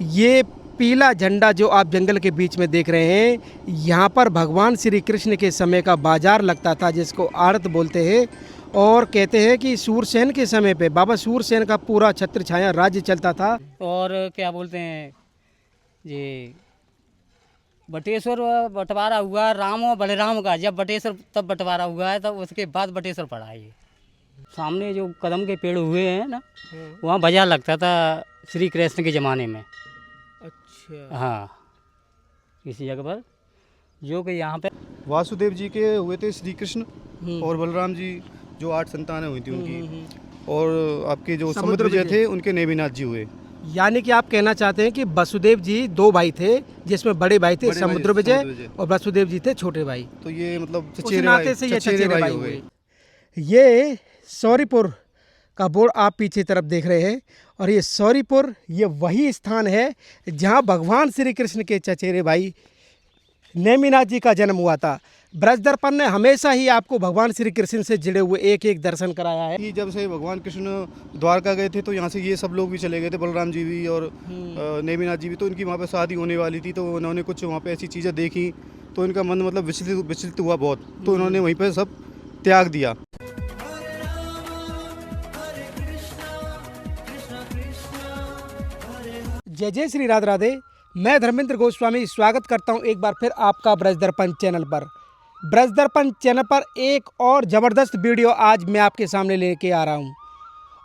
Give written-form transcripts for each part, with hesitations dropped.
ये पीला झंडा जो आप जंगल के बीच में देख रहे हैं, यहाँ पर भगवान श्री कृष्ण के समय का बाजार लगता था, जिसको आड़त बोलते हैं। और कहते हैं कि सूरसेन के समय पे बाबा सूरसेन का पूरा छत्र छाया राज्य चलता था। और क्या बोलते हैं ये बटेश्वर बंटवारा हुआ राम और बलराम का, जब बटेश्वर तब बंटवारा हुआ है, तब उसके बाद बटेश्वर पड़ा है। ये सामने जो कदम के पेड़ हुए हैं ना, वहाँ बाजार लगता था श्री कृष्ण के ज़माने में। अच्छा। हाँ, किसी जगह पर जो कि यहाँ पे वासुदेव जी के हुए थे श्री कृष्ण, और बलराम जी जो 8 संतानें हुई थी उनकी, और आपके जो समुद्र विजय थे उनके नेमिनाथ जी हुए। यानी कि आप कहना चाहते हैं कि वसुदेव जी 2 भाई थे, जिसमें बड़े भाई थे समुद्र विजय और वसुदेव जी थे छोटे भाई। तो ये मतलब उस नाते से ये चचेरे भाई हुए। ये सौरीपुर का बोर्ड आप पीछे तरफ देख रहे हैं, और ये सौरीपुर ये वही स्थान है जहाँ भगवान श्री कृष्ण के चचेरे भाई नेमिनाथ जी का जन्म हुआ था। ब्रज दर्पण ने हमेशा ही आपको भगवान श्री कृष्ण से जुड़े हुए एक एक दर्शन कराया है। कि जब से भगवान कृष्ण द्वारका गए थे तो यहाँ से ये सब लोग भी चले गए थे, बलराम जी भी और नेमिनाथ जी भी। तो इनकी वहाँ पे शादी होने वाली थी, तो उन्होंने कुछ वहाँ पे ऐसी चीज़ें देखी, तो इनका मन मतलब विचलित हुआ बहुत, तो उन्होंने वहीं पर सब त्याग दिया। जय जय श्री राधे राधे। मैं धर्मेंद्र गोस्वामी स्वागत करता हूं एक बार फिर आपका ब्रज दर्पण चैनल पर। ब्रज दर्पण चैनल पर एक और ज़बरदस्त वीडियो आज मैं आपके सामने लेके आ रहा हूं,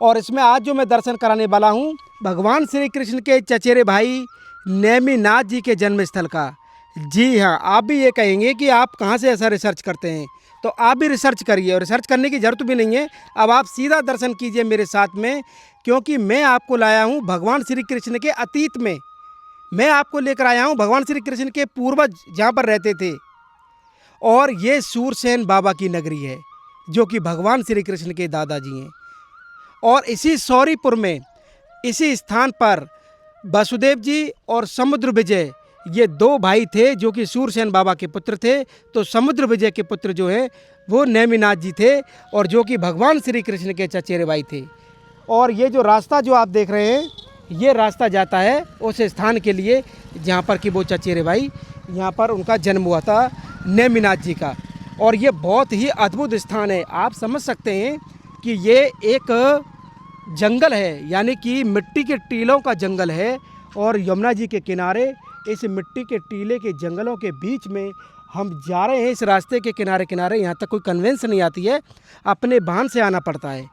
और इसमें आज जो मैं दर्शन कराने वाला हूं भगवान श्री कृष्ण के चचेरे भाई नेमिनाथ जी के जन्म स्थल का। जी हाँ, आप भी ये कहेंगे कि आप कहाँ से ऐसा रिसर्च करते हैं, तो आप भी रिसर्च करिए, और रिसर्च करने की ज़रूरत भी नहीं है। अब आप सीधा दर्शन कीजिए मेरे साथ में, क्योंकि मैं आपको लाया हूँ भगवान श्री कृष्ण के अतीत में। मैं आपको लेकर आया हूँ भगवान श्री कृष्ण के पूर्वज जहाँ पर रहते थे, और ये सूरसेन बाबा की नगरी है जो कि भगवान श्री कृष्ण के दादाजी हैं। और इसी सौरीपुर में, इसी स्थान पर वसुदेव जी और समुद्र विजय ये 2 भाई थे जो कि सूरसेन बाबा के पुत्र थे। तो समुद्र विजय के पुत्र जो है वो नेमिनाथ जी थे, और जो कि भगवान श्री कृष्ण के चचेरे भाई थे। और ये जो रास्ता जो आप देख रहे हैं, ये रास्ता जाता है उस स्थान के लिए जहाँ पर कि वो चचेरे भाई, यहाँ पर उनका जन्म हुआ था नेमिनाथ जी का। और ये बहुत ही अद्भुत स्थान है। आप समझ सकते हैं कि ये एक जंगल है, यानी कि मिट्टी के टीलों का जंगल है, और यमुना जी के किनारे इस मिट्टी के टीले के जंगलों के बीच में हम जा रहे हैं। इस रास्ते के किनारे किनारे यहाँ तक कोई कन्वेंस नहीं आती है, अपने वाहन से आना पड़ता है।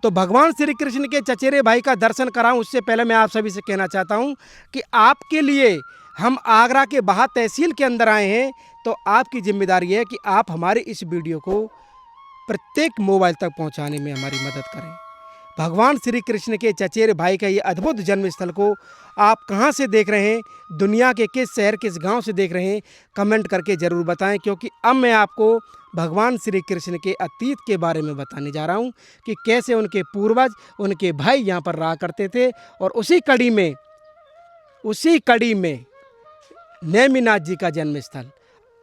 तो भगवान श्री कृष्ण के चचेरे भाई का दर्शन कराऊं उससे पहले मैं आप सभी से कहना चाहता हूं कि आपके लिए हम आगरा के बाहा तहसील के अंदर आए हैं, तो आपकी जिम्मेदारी है कि आप हमारे इस वीडियो को प्रत्येक मोबाइल तक पहुंचाने में हमारी मदद करें। भगवान श्री कृष्ण के चचेरे भाई का ये अद्भुत जन्म स्थल को आप कहाँ से देख रहे हैं, दुनिया के किस शहर किस गांव से देख रहे हैं, कमेंट करके ज़रूर बताएं। क्योंकि अब मैं आपको भगवान श्री कृष्ण के अतीत के बारे में बताने जा रहा हूं कि कैसे उनके पूर्वज, उनके भाई यहाँ पर रहा करते थे। और उसी कड़ी में नेमिनाथ जी का जन्म स्थल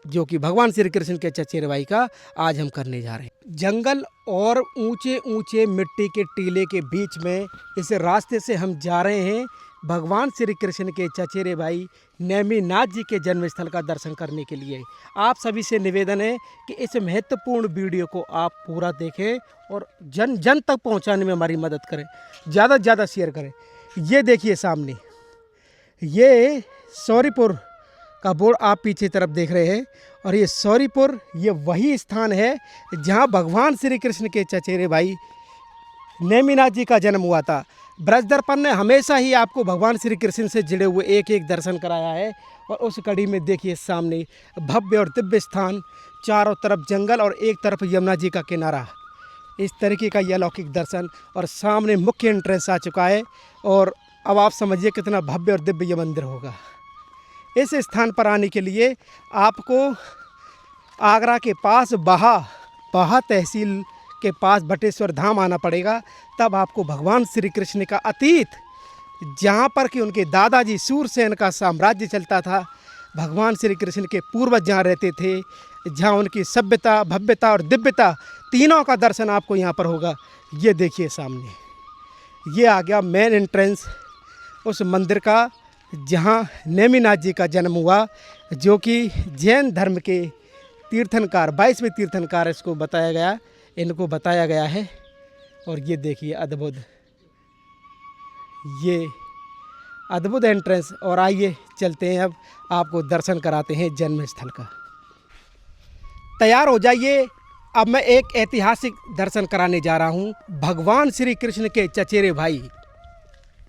जो कि भगवान श्री कृष्ण के चचेरे भाई का आज हम करने जा रहे हैं। जंगल और ऊंचे ऊंचे मिट्टी के टीले के बीच में इस रास्ते से हम जा रहे हैं भगवान श्री कृष्ण के चचेरे भाई नेमिनाथ जी के जन्म स्थल का दर्शन करने के लिए। आप सभी से निवेदन है कि इस महत्वपूर्ण वीडियो को आप पूरा देखें और जन जन तक पहुंचाने में हमारी मदद करें, ज़्यादा से ज़्यादा शेयर करें। ये देखिए सामने, ये सौरीपुर का बोर्ड आप पीछे तरफ देख रहे हैं, और ये सौरीपुर ये वही स्थान है जहाँ भगवान श्री कृष्ण के चचेरे भाई नेमिनाथ जी का जन्म हुआ था। ब्रज दर्पण ने हमेशा ही आपको भगवान श्री कृष्ण से जुड़े हुए एक एक दर्शन कराया है, और उस कड़ी में देखिए सामने भव्य और दिव्य स्थान, चारों तरफ जंगल और एक तरफ यमुना जी का किनारा। इस तरीके का यह अलौकिक दर्शन, और सामने मुख्य एंट्रेंस आ चुका है। और अब आप समझिए कितना भव्य और दिव्य ये मंदिर होगा। इस स्थान पर आने के लिए आपको आगरा के पास बाहा तहसील के पास बटेश्वर धाम आना पड़ेगा, तब आपको भगवान श्री कृष्ण का अतीत, जहाँ पर कि उनके दादाजी सूरसेन का साम्राज्य चलता था, भगवान श्री कृष्ण के पूर्वज जहाँ रहते थे, जहाँ उनकी सभ्यता, भव्यता और दिव्यता तीनों का दर्शन आपको यहाँ पर होगा। ये देखिए सामने, ये आ गया मेन एंट्रेंस उस मंदिर का जहां नेमिनाथ जी का जन्म हुआ, जो कि जैन धर्म के तीर्थंकर 22वें तीर्थंकर इसको बताया गया, इनको बताया गया है। और ये देखिए अद्भुत, ये अद्भुत एंट्रेंस। और आइए चलते हैं, अब आपको दर्शन कराते हैं जन्म स्थल का। तैयार हो जाइए, अब मैं एक ऐतिहासिक दर्शन कराने जा रहा हूँ। भगवान श्री कृष्ण के चचेरे भाई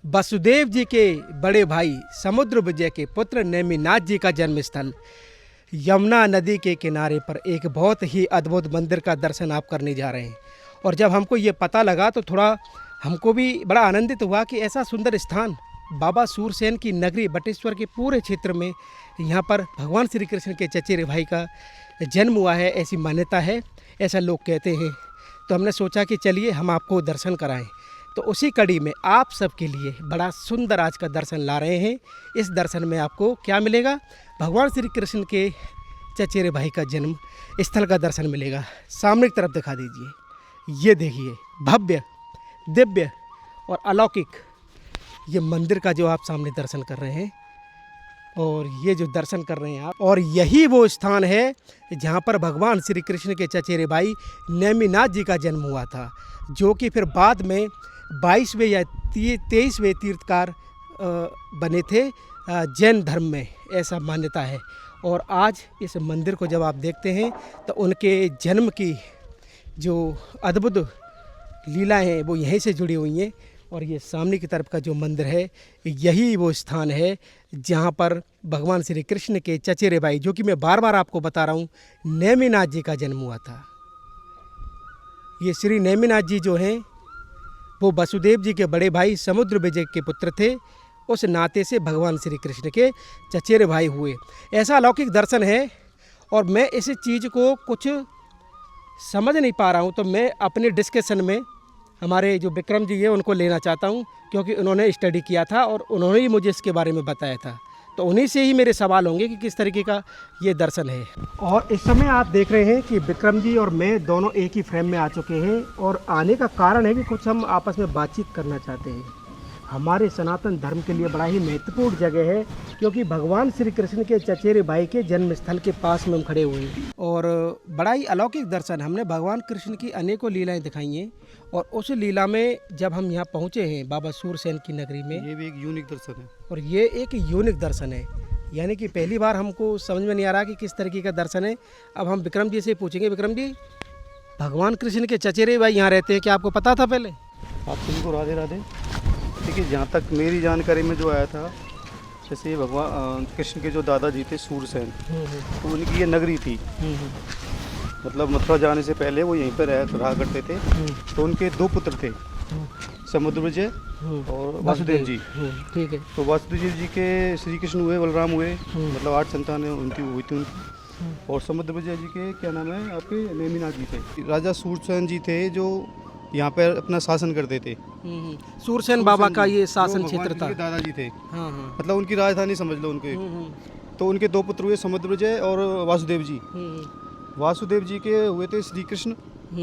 वसुदेव जी के बड़े भाई समुद्र विजय के पुत्र नेमिनाथ जी का जन्म स्थल यमुना नदी के किनारे पर एक बहुत ही अद्भुत मंदिर का दर्शन आप करने जा रहे हैं। और जब हमको ये पता लगा तो थोड़ा हमको भी बड़ा आनंदित हुआ कि ऐसा सुंदर स्थान बाबा सूरसेन की नगरी बटेश्वर के पूरे क्षेत्र में यहाँ पर भगवान श्री कृष्ण के चचेरे भाई का जन्म हुआ है, ऐसी मान्यता है, ऐसा लोग कहते हैं। तो हमने सोचा कि चलिए हम आपको दर्शन कराएं। तो उसी कड़ी में आप सबके लिए बड़ा सुंदर आज का दर्शन ला रहे हैं। इस दर्शन में आपको क्या मिलेगा? भगवान श्री कृष्ण के चचेरे भाई का जन्म स्थल का दर्शन मिलेगा। सामने की तरफ दिखा दीजिए, ये देखिए भव्य दिव्य और अलौकिक ये मंदिर का जो आप सामने दर्शन कर रहे हैं, और ये जो दर्शन कर रहे हैं आप, और यही वो स्थान है जहाँ पर भगवान श्री कृष्ण के चचेरे भाई नेमिनाथ जी का जन्म हुआ था, जो कि फिर बाद में 22वें या 23वें तीर्थकार बने थे जैन धर्म में, ऐसा मान्यता है। और आज इस मंदिर को जब आप देखते हैं तो उनके जन्म की जो अद्भुत लीलाएं हैं वो यहीं से जुड़ी हुई हैं। और ये सामने की तरफ का जो मंदिर है, यही वो स्थान है जहाँ पर भगवान श्री कृष्ण के चचेरे भाई, जो कि मैं बार बार आपको बता रहा हूँ, नेमिनाथ जी का जन्म हुआ था। ये श्री नेमिनाथ जी जो हैं वो वसुदेव जी के बड़े भाई समुद्र विजय के पुत्र थे। उस नाते से भगवान श्री कृष्ण के चचेरे भाई हुए। ऐसा अलौकिक दर्शन है। और मैं इस चीज़ को कुछ समझ नहीं पा रहा हूँ, तो मैं अपने डिस्कशन में हमारे जो विक्रम जी है उनको लेना चाहता हूँ, क्योंकि उन्होंने स्टडी किया था और उन्होंने ही मुझे इसके बारे में बताया था। तो उन्हीं से ही मेरे सवाल होंगे कि किस तरीके का ये दर्शन है। और इस समय आप देख रहे हैं कि विक्रम जी और मैं दोनों एक ही फ्रेम में आ चुके हैं। और आने का कारण है कि कुछ हम आपस में बातचीत करना चाहते हैं। हमारे सनातन धर्म के लिए बड़ा ही महत्वपूर्ण जगह है, क्योंकि भगवान श्री कृष्ण के चचेरे भाई के जन्म स्थल के पास में हम खड़े हुए हैं। और बड़ा ही अलौकिक दर्शन, हमने भगवान कृष्ण की अनेकों लीलाएं दिखाई हैं। और उस लीला में जब हम यहाँ पहुँचे हैं बाबा सूरसेन की नगरी में, ये भी एक यूनिक दर्शन है। और ये एक यूनिक दर्शन है, यानी कि पहली बार हमको समझ में नहीं आ रहा कि किस तरीके का दर्शन है। अब हम विक्रम जी से पूछेंगे। विक्रम जी, भगवान कृष्ण के चचेरे भाई यहाँ रहते हैं, क्या आपको पता था पहले? आप सभी को राधे राधे। देखिए, जहाँ तक मेरी जानकारी में जो आया था, जैसे भगवान कृष्ण के जो दादाजी थे सूरसेन, तो उनकी ये नगरी थी। मतलब मथुरा जाने से पहले वो यहीं पर रहा करते थे। तो उनके दो पुत्र थे, समुद्र विजय और वासुदेव जी। ठीक है। तो वासुदेव जी के श्री कृष्ण हुए, बलराम हुए, मतलब 8 संतानें उनकी हुई थी उनकी। और समुद्र विजय जी के क्या नाम है आपके, नेमिनाथ जी थे। राजा सूरसेन जी थे जो यहाँ पर अपना शासन करते थे। सूरसेन बाबा का ये शासन जो क्षेत्र भगवान था। जी के दादाजी थे, हाँ हाँ। मतलब उनकी राजधानी समझ लो उनके। तो उनके दो पुत्र हुए, समुद्र विजय और वासुदेव जी। वासुदेव जी के हुए थे श्री कृष्ण,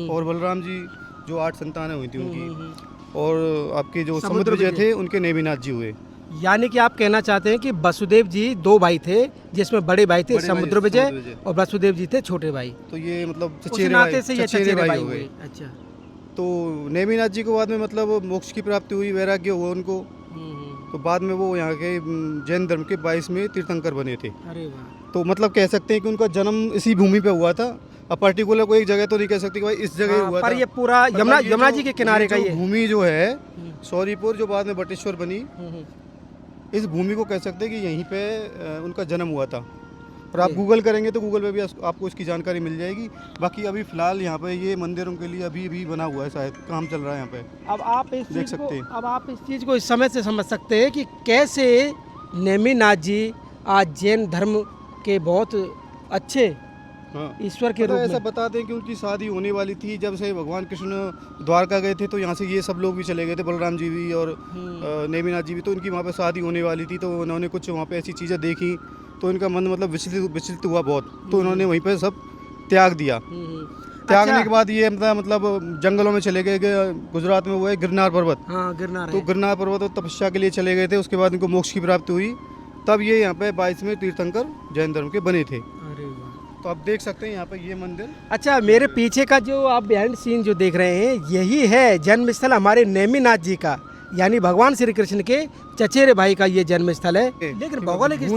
और बलराम जी जो 8 संतानें हुई थी उनकी। और आपके जो समुद्र विजय थे उनके नेमिनाथ जी हुए। यानी कि आप कहना चाहते हैं कि वसुदेव जी 2 भाई थे, जिसमें बड़े भाई थे समुद्र विजय और वसुदेव जी थे छोटे भाई। तो ये मतलब उस नाते से ये चचेरे भाई हुए। अच्छा। तो नेमिनाथ जी को बाद में मतलब मोक्ष की प्राप्ति हुई, वैराग्य हुआ उनको। तो बाद में वो यहाँ के जैन धर्म के 22वें तीर्थंकर बने थे। अरे वाह। तो मतलब कह सकते हैं कि उनका जन्म इसी भूमि पे हुआ था। अब पर्टिकुलर कोई एक जगह तो नहीं कह सकते कि भाई इस जगह हुआ पर था। ये पूरा यमुना जी के किनारे का ये भूमि जो है सौरीपुर, जो बाद में बटेश्वर बनी, इस भूमि को कह सकते हैं कि यहीं पे उनका जन्म हुआ था। और आप गूगल करेंगे तो गूगल पे भी आपको इसकी जानकारी मिल जाएगी। बाकी अभी फ़िलहाल यहाँ पे ये मंदिरों के लिए अभी भी बना हुआ है, शायद काम चल रहा है यहाँ पे। अब आप इस देख चीज़ सकते हैं। को अब आप इस चीज़ को इस समय से समझ सकते हैं कि कैसे नेमिनाथ जी आज जैन धर्म के बहुत अच्छे हाँ, ईश्वर के मतलब रूप ऐसा में। बता दें कि उनकी शादी होने वाली थी। जब से भगवान कृष्ण द्वारका गए थे तो यहाँ से ये सब लोग भी चले गए थे, बलराम जी भी और नेमिनाथ जी भी। तो उनकी वहाँ पे शादी होने वाली थी। तो उन्होंने कुछ वहाँ पे ऐसी चीज़ें देखी, तो इनका मन मतलब विचलित हुआ बहुत। तो उन्होंने वहीं पर सब त्याग दिया। त्यागने के बाद ये मतलब जंगलों में चले गए। गुजरात में वो है गिरनार पर्वत। हाँ, गिरनार तो है। गिरनार पर्वत तपस्या के लिए चले गए थे। उसके बाद इनको मोक्ष की प्राप्ति हुई। तब ये यहाँ पे 22वें तीर्थंकर जैन धर्म के बने थे। अरे वाह। तो आप देख सकते हैं यहाँ पे ये मंदिर। अच्छा, मेरे पीछे का जो आप बिहाइंड सीन जो देख रहे हैं, यही है जन्म स्थल हमारे नेमिनाथ जी का, यानी भगवान श्री कृष्ण के चचेरे भाई का ये जन्म स्थल है। लेकिन भौगोलिक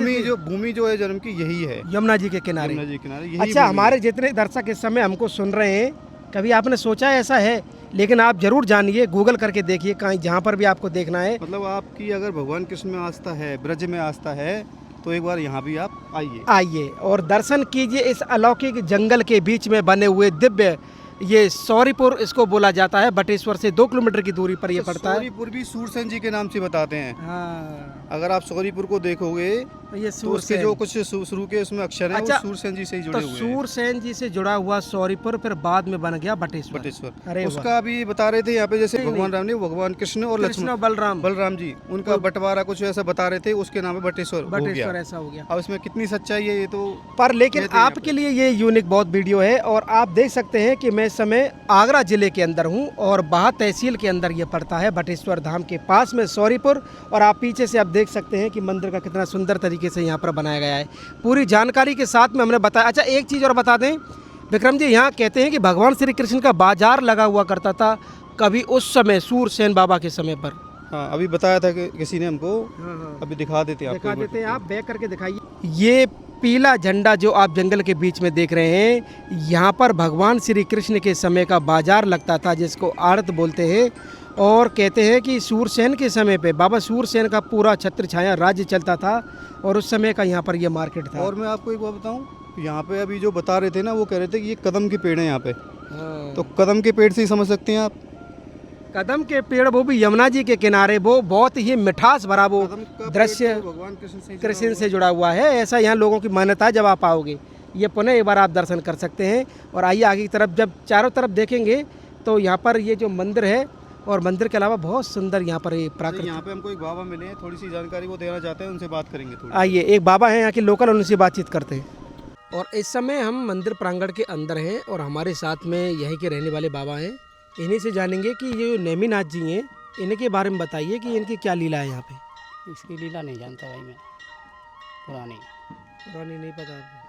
भूमि जो है जन्म की यही है, यमुना जी के किनारे। यमुना जी के किनारे यही अच्छा, भूमि हमारे जितने दर्शक इस समय हमको सुन रहे हैं, कभी आपने सोचा ऐसा है? लेकिन आप जरूर जानिए, गूगल करके देखिए, कहीं जहाँ पर भी आपको देखना है। मतलब आपकी अगर भगवान कृष्ण में आस्था है, ब्रज में आस्था है, तो एक बार यहाँ भी आप आइए और दर्शन कीजिए इस अलौकिक जंगल के बीच में बने हुए दिव्य, ये सौरीपुर इसको बोला जाता है। बटेश्वर से 2 किलोमीटर की दूरी पर ये पड़ता है। सौरीपुर भी सूरसेन जी के नाम से बताते हैं। हाँ, अगर आप सौरीपुर को देखोगे तो ये तो उसके जो कुछ शुरू के उसमें अक्षर हैं, अच्छा, वो सूरसेन जी से ही तो जुड़े हुए हैं। सूरसेन जी से जुड़ा हुआ सौरीपुर फिर बाद में बन गया बटेश्वर। अरे उसका भी बता रहे थे यहाँ पे, जैसे नहीं, भगवान राम ने भगवान कृष्ण और कृष्ण और लक्ष्मण बलराम बलराम जी उनका बंटवारा कुछ ऐसा बता रहे थे, उसके नाम पे बटेश्वर हो बटेश्वर गया। ऐसा हो गया। अब इसमें कितनी सच्चाई है ये तो पर लेकिन कहते हैं आपके लिए ये यूनिक बहुत वीडियो है। और आप देख सकते हैं कि मैं इस समय आगरा जिले के अंदर हूँ और बाहा तहसील के अंदर ये पड़ता है, बटेश्वर धाम के पास में सौरीपुर। और आप पीछे से आप देख सकते हैं कि मंदिर का कितना सुंदर तरीके से यहाँ पर बनाया गया है। पूरी जानकारी के साथ में हमने बताया। अच्छा, एक चीज़ और बता दें विक्रम जी, यहाँ कहते हैं कि भगवान श्री कृष्ण का बाजार लगा हुआ करता था कभी उस समय सूरसेन बाबा के समय पर। हाँ, अभी बताया था कि किसी ने हमको। अभी दिखा देते हैं आपको, दिखा देते हैं, आप बैक करके दिखाइए। ये पीला झंडा जो आप जंगल के बीच में देख रहे हैं, यहाँ पर भगवान श्री कृष्ण के समय का बाजार लगता था, जिसको आड़त बोलते हैं। और कहते हैं कि सूरसेन के समय पे बाबा सूरसेन का पूरा छत्र छाया राज्य चलता था और उस समय का यहाँ पर ये मार्केट था। और मैं आपको एक बात बताऊं, यहाँ पे अभी जो बता रहे थे ना, वो कह रहे थे कि ये कदम के पेड़ है यहाँ पे। तो कदम के पेड़ से ही समझ सकते हैं आप। कदम के पेड़, वो भी यमुना जी के किनारे, वो बहुत ही मिठास भरा वो दृश्य भगवान कृष्ण से जुड़ा हुआ है। ऐसा यहाँ लोगों की मान्यता है। जब आप आओगे ये पुनः एक बार आप दर्शन कर सकते हैं। और आइए आगे की तरफ, जब चारों तरफ देखेंगे तो यहाँ पर ये जो मंदिर है, और मंदिर के अलावा बहुत सुंदर यहाँ पर ये प्राकृतिक। यहाँ पे हमको एक बाबा मिले हैं, थोड़ी सी जानकारी वो देना चाहते हैं, उनसे बात करेंगे थोड़ी। आइए, एक बाबा हैं यहाँ के लोकल, उनसे बातचीत करते हैं। और इस समय हम मंदिर प्रांगण के अंदर हैं और हमारे साथ में यहीं के रहने वाले बाबा हैं। इन्हीं से जानेंगे कि ये जो नेमिनाथ जी हैं, इनके बारे में बताइए कि इनकी क्या लीला है यहाँ पे। इसकी लीला नहीं जानता भाई मैं, पुरानी नहीं पता आपको?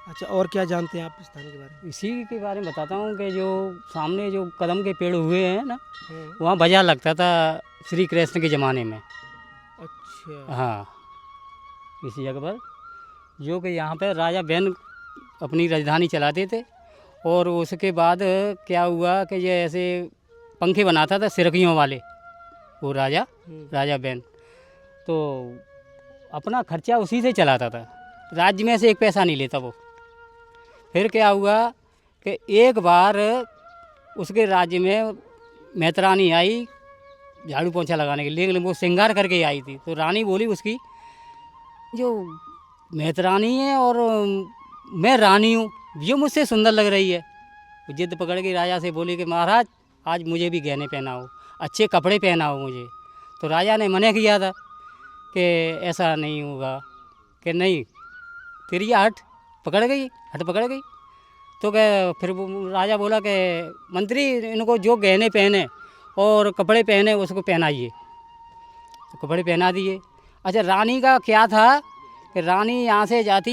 अच्छा, और क्या जानते हैं आप इस स्थान के बारे में? इसी के बारे में बताता हूँ कि जो सामने जो कदम के पेड़ हुए हैं ना, हाँ। वहाँ बाजार लगता था श्री कृष्ण के ज़माने में। अच्छा। हाँ, इसी जगह पर, जो कि यहाँ पर राजा बैन अपनी राजधानी चलाते थे। और उसके बाद क्या हुआ कि ये ऐसे पंखे बनाता था सिरकियों वाले, वो राजा बैन, तो अपना खर्चा उसी से चलाता था, राज्य में से एक पैसा नहीं लेता वो। फिर क्या हुआ कि एक बार उसके राज्य में मेहतरानी आई झाड़ू पोंछा लगाने के लिए, लेकिन वो श्रृंगार करके आई थी। तो रानी बोली उसकी, जो मेहतरानी है और मैं रानी हूँ, जो मुझसे सुंदर लग रही है। वो जिद पकड़ के राजा से बोली कि महाराज आज मुझे भी गहने पहनाओ, अच्छे कपड़े पहनाओ मुझे। तो राजा ने मना किया था कि ऐसा नहीं होगा, कि नहीं तेरी हट पकड़ गई। तो क्या, फिर वो राजा बोला कि मंत्री इनको जो गहने पहने और कपड़े पहने उसको पहनाइए। तो कपड़े पहना दिए। अच्छा, रानी का क्या था कि रानी यहाँ से जाती,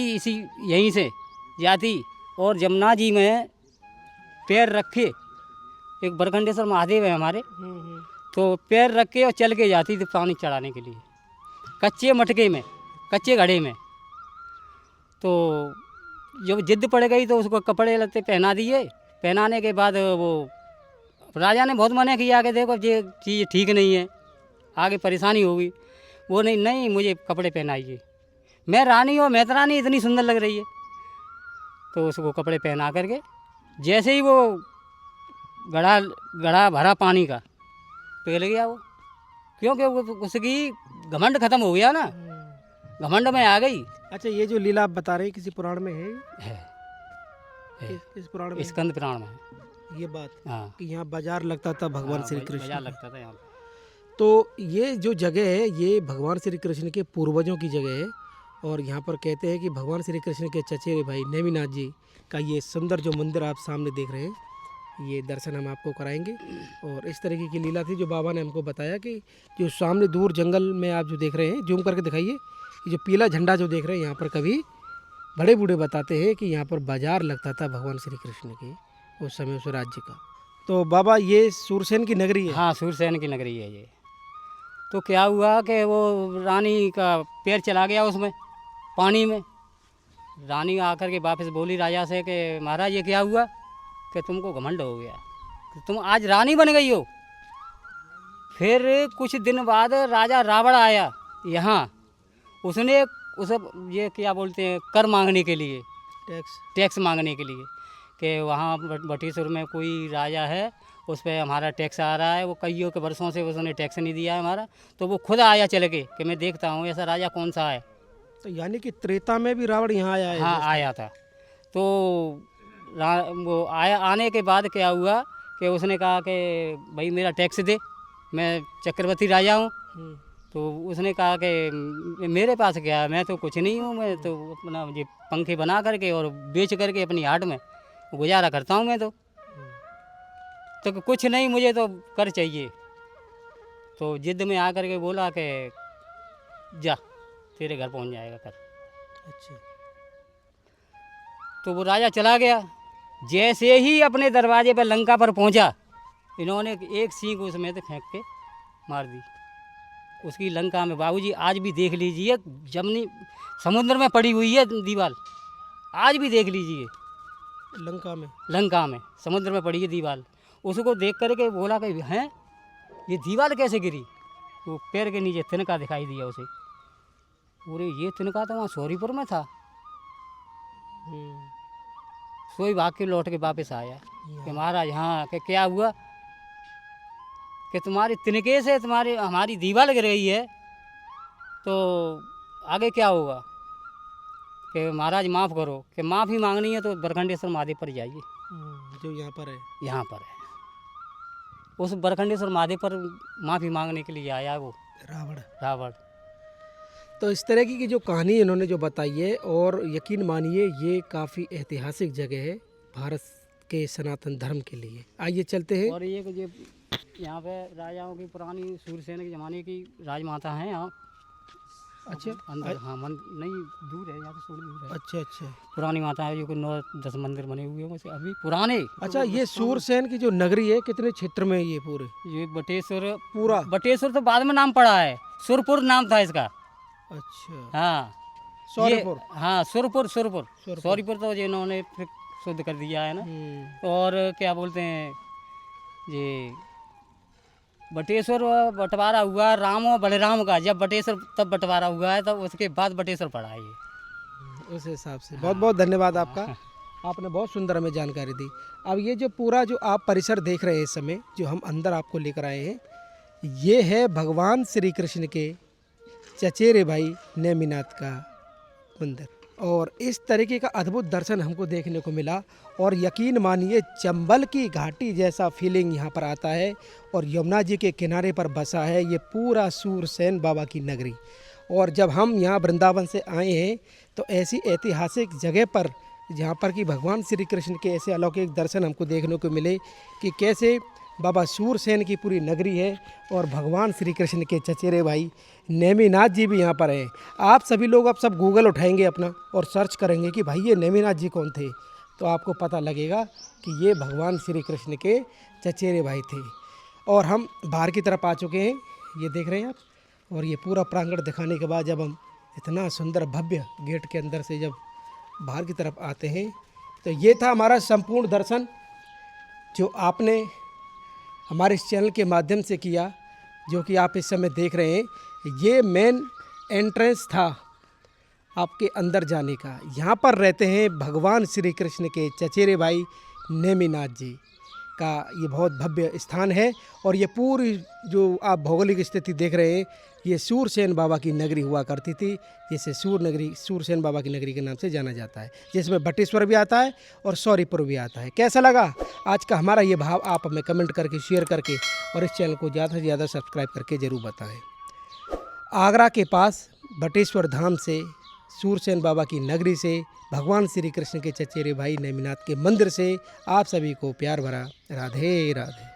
यहीं से जाती और जमुना जी में पैर रखे, एक बरखंडेश्वर महादेव है हमारे, तो पैर रख के और चल के जाती थी पानी चढ़ाने के लिए, कच्चे मटके में, कच्चे घड़े में। तो जब जिद पड़ गई तो उसको कपड़े लत्ते पहना दिए। पहनाने के बाद वो राजा ने बहुत मना किया कि देखो ये चीज़ ठीक नहीं है, आगे परेशानी होगी। वो नहीं मुझे कपड़े पहनाइए, मैं रानी और मेहतरानी इतनी सुंदर लग रही है। तो उसको कपड़े पहना करके जैसे ही वो गड़ा भरा पानी का पिघल गया वो, क्योंकि उसकी घमंड खत्म हो गया ना, घमंड में आ गई। अच्छा, ये जो लीला आप बता रहे हैं किसी पुराण में है? इस पुराण में, स्कंद पुराण में है ये बात। हाँ, कि यहाँ बाजार लगता था भगवान श्री कृष्ण, बाजार लगता था यहाँ। तो ये जो जगह है ये भगवान श्री कृष्ण के पूर्वजों की जगह है। और यहाँ पर कहते हैं कि भगवान श्री कृष्ण के चचेरे भाई नेमिनाथ जी का ये सुंदर जो मंदिर आप सामने देख रहे हैं, ये दर्शन हम आपको कराएंगे। और इस तरीके की लीला थी जो बाबा ने हमको बताया कि जो सामने दूर जंगल में आप जो देख रहे हैं, जूम करके दिखाइए, ये जो पीला झंडा जो देख रहे हैं यहाँ पर कभी बड़े बूढ़े बताते हैं कि यहाँ पर बाजार लगता था भगवान श्री कृष्ण के उस समय उस राज्य का। तो बाबा ये सूरसेन की नगरी है। हाँ, सूरसेन की नगरी है ये। तो क्या हुआ कि वो रानी का पैर चला गया उसमें पानी में। रानी आकर के वापस बोली राजा से कि महाराज ये क्या हुआ कि तुमको घमंड हो गया कि तुम आज रानी बन गई हो। फिर कुछ दिन बाद राजा रावण आया यहाँ, उसने उसे ये क्या बोलते हैं कर मांगने के लिए, टैक्स मांगने के लिए कि वहाँ बटेश्वर में कोई राजा है, उस पर हमारा टैक्स आ रहा है, वो कईयों के वर्षों से उसने टैक्स नहीं दिया है हमारा। तो वो खुद आया चल के कि मैं देखता हूँ ऐसा राजा कौन सा है। तो यानी कि त्रेता में भी रावण यहाँ आया है। हाँ आया था। तो वो आया, आने के बाद क्या हुआ कि उसने कहा कि भाई मेरा टैक्स दे, मैं चक्रवर्ती राजा हूँ। तो उसने कहा कि मेरे पास क्या है, मैं तो कुछ नहीं हूँ, मैं तो अपना ये पंखे बना करके और बेच करके अपनी हाट में गुजारा करता हूँ मैं तो कुछ नहीं, मुझे तो कर चाहिए। तो जिद में आकर के बोला कि जा तेरे घर पहुँच जाएगा कर। अच्छा। तो वो राजा चला गया। जैसे ही अपने दरवाजे पर लंका पर पहुंचा, इन्होंने एक सींग उसमें से फेंक के मार दी उसकी लंका में। बाबूजी आज भी देख लीजिए, जमनी समुद्र में पड़ी हुई है दीवार, आज भी देख लीजिए लंका में समुद्र में पड़ी है दीवार। उसको देख करके बोला कि हैं ये दीवार कैसे गिरी। वो पैर के नीचे तिनका दिखाई दिया उसे। पूरे ये तिनका तो वहाँ सौरीपुर में था। सोई भाग के लौट के वापस आया कि महाराज हाँ कि क्या हुआ कि तुम्हारे तिनके से तुम्हारी हमारी दीवार गिर रही है, तो आगे क्या होगा। कि महाराज माफ़ करो, कि माफ़ी मांगनी है तो बरखंडेश्वर महादेव पर जाइए, जो यहाँ पर है। यहाँ पर है। उस बरखंडेश्वर महादेव पर माफ़ी मांगने के लिए आया वो रावण। तो इस तरह की जो कहानी इन्होंने जो बताई है, और यकीन मानिए ये काफ़ी ऐतिहासिक जगह है भारत के सनातन धर्म के लिए। आइए चलते हैं। और ये यहाँ पे राजाओं की पुरानी सूरसेन के ज़माने की राजमाता हैं यहाँ। अच्छा अंदर हाँ मन नहीं दूर है, यहाँ से थोड़ी दूर है। अच्छा। पुरानी माता है जो कि 9-10 मंदिर बने हुए हैं वैसे अभी पुराने। अच्छा, ये सूरसेन की जो नगरी है कितने क्षेत्र में है ये पूरे? ये बटेश्वर पूरा बटेश्वर तो बाद में नाम पड़ा है, सुरपुर नाम था इसका। अच्छा। हाँ सौरीपुर। हाँ सुरपुर सौरीपुर तो इन्होंने फिर शुद्ध कर दिया है ना। और क्या बोलते हैं ये बटेश्वर बंटवारा हुआ राम और बलराम का, जब बटेश्वर तब बंटवारा हुआ है, तब उसके बाद बटेश्वर पड़ा है ये। उस हिसाब से बहुत बहुत धन्यवाद आपका, आपने बहुत सुंदर हमें जानकारी दी। अब ये जो पूरा जो आप परिसर देख रहे हैं इस समय, जो हम अंदर आपको लेकर आए हैं, ये है भगवान श्री कृष्ण के चचेरे भाई नेमिनाथ का मंदिर। और इस तरीके का अद्भुत दर्शन हमको देखने को मिला, और यकीन मानिए चंबल की घाटी जैसा फीलिंग यहाँ पर आता है। और यमुना जी के किनारे पर बसा है ये पूरा सूरसेन बाबा की नगरी। और जब हम यहाँ वृंदावन से आए हैं तो ऐसी ऐतिहासिक जगह पर, जहाँ पर कि भगवान श्री कृष्ण के ऐसे अलौकिक दर्शन हमको देखने को मिले कि कैसे बाबा सूरसेन की पूरी नगरी है, और भगवान श्री कृष्ण के चचेरे भाई नेमिनाथ जी भी यहाँ पर हैं। आप सभी लोग अब सब गूगल उठाएंगे अपना और सर्च करेंगे कि भाई ये नेमिनाथ जी कौन थे, तो आपको पता लगेगा कि ये भगवान श्री कृष्ण के चचेरे भाई थे। और हम बाहर की तरफ आ चुके हैं, ये देख रहे हैं आप। और ये पूरा प्रांगण दिखाने के बाद जब हम इतना सुंदर भव्य गेट के अंदर से जब बाहर की तरफ आते हैं, तो ये था हमारा संपूर्ण दर्शन जो आपने हमारे इस चैनल के माध्यम से किया, जो कि आप इस समय देख रहे हैं। ये मेन एंट्रेंस था आपके अंदर जाने का। यहाँ पर रहते हैं भगवान श्री कृष्ण के चचेरे भाई नेमिनाथ जी का ये बहुत भव्य स्थान है। और ये पूरी जो आप भौगोलिक स्थिति देख रहे हैं, ये सूरसेन बाबा की नगरी हुआ करती थी, जिसे सूरसेन बाबा की नगरी के नाम से जाना जाता है, जिसमें बटेश्वर भी आता है और सौरीपुर भी आता है। कैसा लगा आज का हमारा ये भाव, आप हमें कमेंट करके, शेयर करके, और इस चैनल को ज़्यादा से ज़्यादा सब्सक्राइब करके ज़रूर बताएं। आगरा के पास बटेश्वर धाम से सूरसेन बाबा की नगरी से, भगवान श्री कृष्ण के चचेरे भाई नेमिनाथ के मंदिर से आप सभी को प्यार भरा राधे राधे।